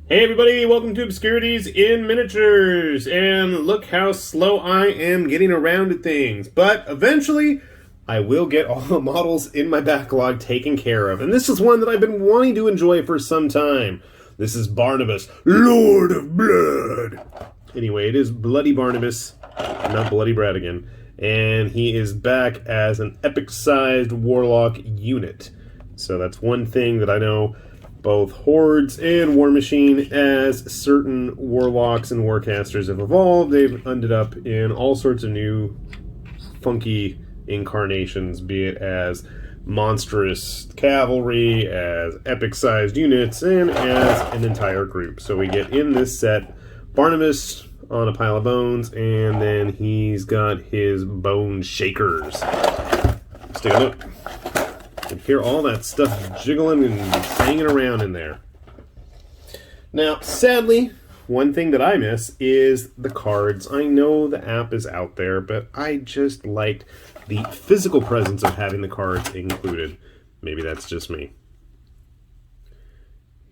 Hey everybody, welcome to Obscurities in Miniatures, and look how slow I am getting around to things, but eventually I will get all the models in my backlog taken care of, and this is one that I've been wanting to enjoy for some time. This is Barnabas, Lord of Blood. Anyway, it is Bloody Barnabas, not Bloody Bradigan, and he is back as an epic-sized warlock unit. So that's one thing that I know both Hordes and War Machine, as certain warlocks and warcasters have evolved, they've ended up in all sorts of new funky incarnations, be it as monstrous cavalry, as epic-sized units, and as an entire group. So we get in this set Barnabas on a pile of bones, and then he's got his bone shakers. Let's take a look. You can hear all that stuff jiggling and hanging around in there. Now, sadly, one thing that I miss is the cards. I know the app is out there, but I just liked the physical presence of having the cards included. Maybe that's just me.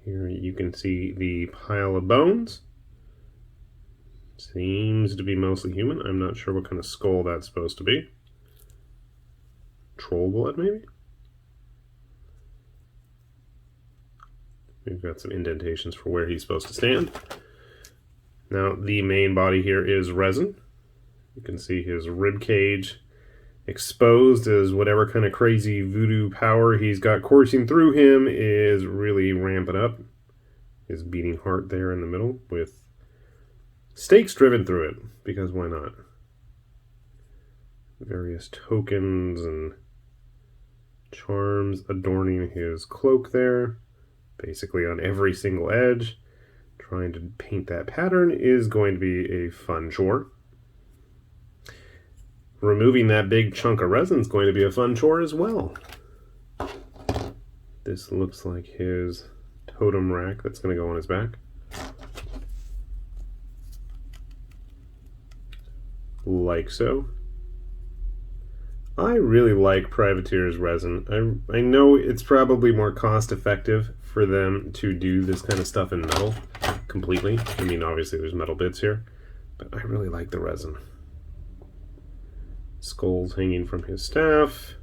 Here you can see the pile of bones. Seems to be mostly human. I'm not sure what kind of skull that's supposed to be. Troll blood, maybe? We've got some indentations for where he's supposed to stand. Now, the main body here is resin. You can see his rib cage exposed as whatever kind of crazy voodoo power he's got coursing through him is really ramping up. His beating heart there in the middle with stakes driven through it, because why not? Various tokens and charms adorning his cloak there. Basically on every single edge. Trying to paint that pattern is going to be a fun chore. Removing that big chunk of resin is going to be a fun chore as well. This looks like his totem rack that's going to go on his back. Like so. I really like Privateer's resin. I know it's probably more cost effective for them to do this kind of stuff in metal completely. I mean, obviously there's metal bits here, but I really like the resin. Skulls hanging from his staff.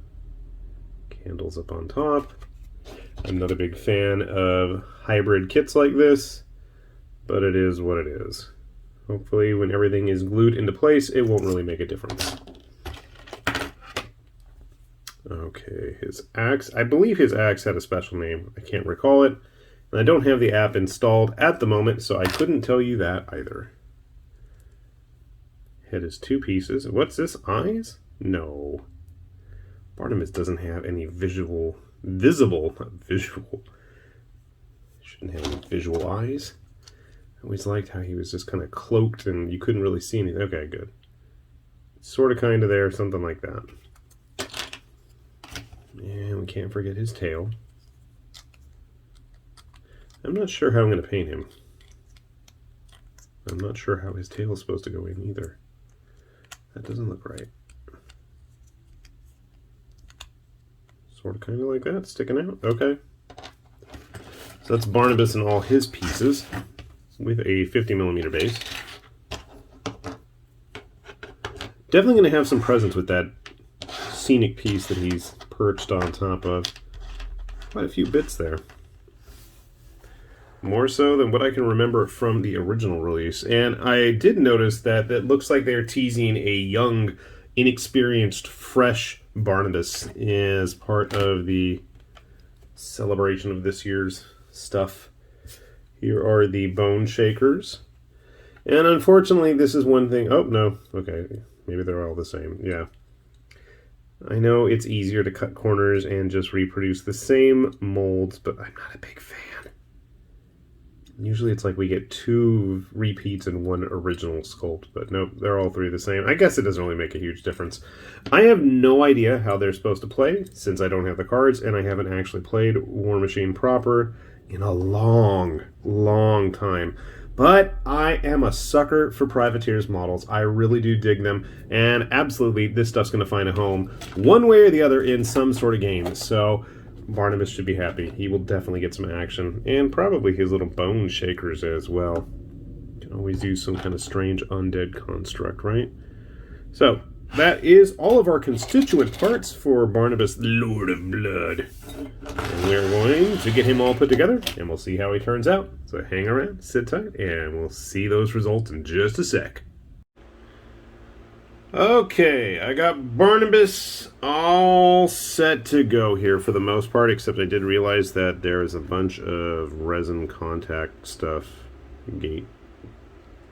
Candles up on top. I'm not a big fan of hybrid kits like this, but it is what it is. Hopefully when everything is glued into place, it won't really make a difference. Okay, his axe. I believe his axe had a special name. I can't recall it. And I don't have the app installed at the moment, so I couldn't tell you that either. Head is two pieces. What's this? Eyes? No. Barnabas doesn't have any visible, not visual. Shouldn't have any visual eyes. I always liked how he was just kind of cloaked and you couldn't really see anything. Okay, good. Sort of, kind of there, something like that. And we can't forget his tail. I'm not sure how I'm going to paint him. I'm not sure how his tail is supposed to go in either. That doesn't look right. Sort of, kind of like that, sticking out. Okay. So that's Barnabas and all his pieces with a 50mm base. Definitely going to have some presence with that scenic piece that he's perched on top of. Quite a few bits there. More so than what I can remember from the original release. And I did notice that it looks like they're teasing a young, inexperienced, fresh Barnabas as part of the celebration of this year's stuff. Here are the bone shakers. And unfortunately, this is one thing. Oh, no. Okay. Maybe they're all the same. Yeah. I know it's easier to cut corners and just reproduce the same molds, but I'm not a big fan. Usually it's like we get 2 repeats and 1 original sculpt, but nope, they're all 3 the same. I guess it doesn't really make a huge difference. I have no idea how they're supposed to play, since I don't have the cards, and I haven't actually played War Machine proper in a long, long time. But I am a sucker for Privateer's models. I really do dig them, and absolutely this stuff's going to find a home one way or the other in some sort of game. So Barnabas should be happy. He will definitely get some action. And probably his little bone shakers as well. Can always use some kind of strange undead construct, right? So, that is all of our constituent parts for Barnabas, Lord of Blood. And we're going to get him all put together, and we'll see how he turns out. So hang around, sit tight, and we'll see those results in just a sec. Okay, I got Barnabas all set to go here for the most part, except I did realize that there is a bunch of resin contact stuff, gate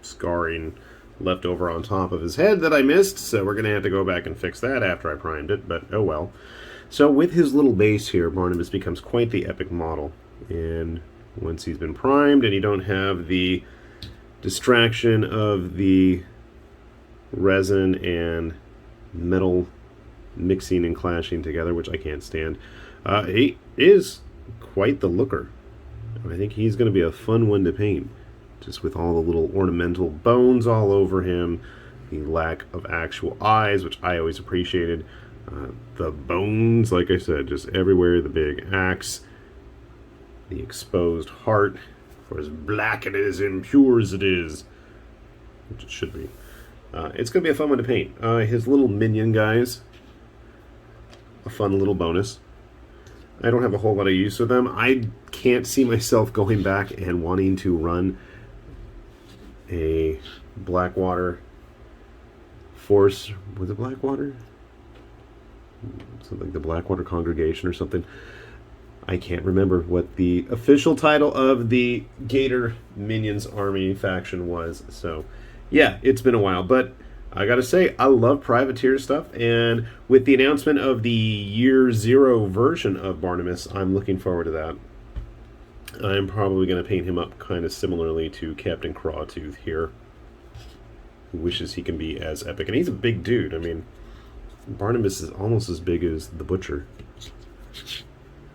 scarring, left over on top of his head that I missed, so we're going to have to go back and fix that after I primed it, but oh well. So with his little base here, Barnabas becomes quite the epic model, and once he's been primed and you don't have the distraction of the resin and metal mixing and clashing together, which I can't stand, he is quite the looker. I think he's going to be a fun one to paint, just with all the little ornamental bones all over him, the lack of actual eyes, which I always appreciated, the bones, like I said, just everywhere, the big axe, the exposed heart, for as black it is, impure as it is, which it should be. It's going to be a fun one to paint. His little minion guys, a fun little bonus. I don't have a whole lot of use for them. I can't see myself going back and wanting to run a Blackwater Force. Was it Blackwater? Something like the Blackwater Congregation or something. I can't remember what the official title of the Gator Minions Army faction was. So, yeah, it's been a while. But I gotta say, I love Privateer stuff. And with the announcement of the Year Zero version of Barnabas, I'm looking forward to that. I'm probably going to paint him up kind of similarly to Captain Crawtooth here, who wishes he can be as epic. And he's a big dude. I mean, Barnabas is almost as big as the Butcher.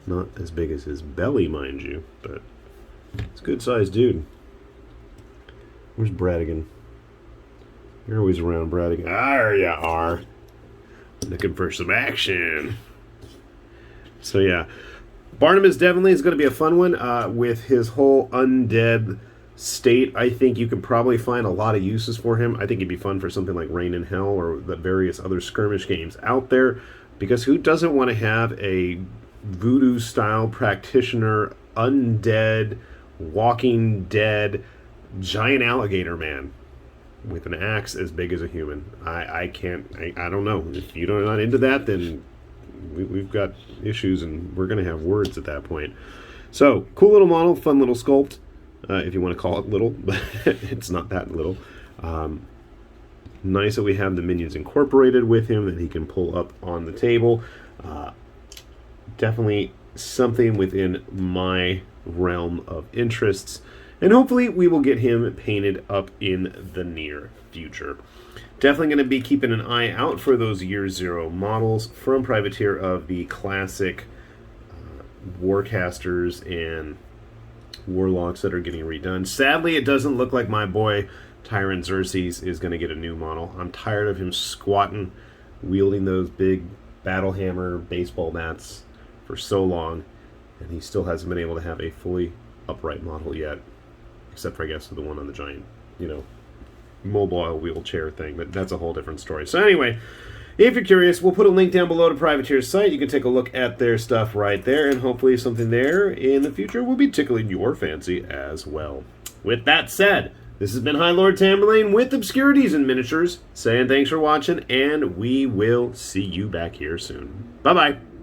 Not as big as his belly, mind you, but it's a good-sized dude. Where's Bradigan? You're always around, Bradigan. There you are. Looking for some action. So, yeah. Barnabas definitely is going to be a fun one with his whole undead state. I think you could probably find a lot of uses for him. I think he'd be fun for something like Reign in Hell or the various other skirmish games out there, because who doesn't want to have a voodoo-style practitioner, undead, walking dead, giant alligator man with an axe as big as a human? I don't know. If you're not into that, then we've got issues, and we're going to have words at that point. So, cool little model, fun little sculpt, if you want to call it little, but it's not that little. Nice that we have the minions incorporated with him that he can pull up on the table. Definitely something within my realm of interests, and hopefully we will get him painted up in the near future. Definitely going to be keeping an eye out for those Year Zero models from Privateer of the classic Warcasters and Warlocks that are getting redone. Sadly, it doesn't look like my boy Tyrant Xerxes is going to get a new model. I'm tired of him squatting, wielding those big battle hammer baseball bats for so long, and he still hasn't been able to have a fully upright model yet, except for, I guess, the one on the giant, mobile wheelchair thing, but that's a whole different story. So anyway, if you're curious, we'll put a link down below to Privateer's site. You can take a look at their stuff right there, and hopefully something there in the future will be tickling your fancy as well. With that said, this has been High Lord Tamberlane with Obscurities and Miniatures, saying thanks for watching, and we will see you back here soon. Bye-bye.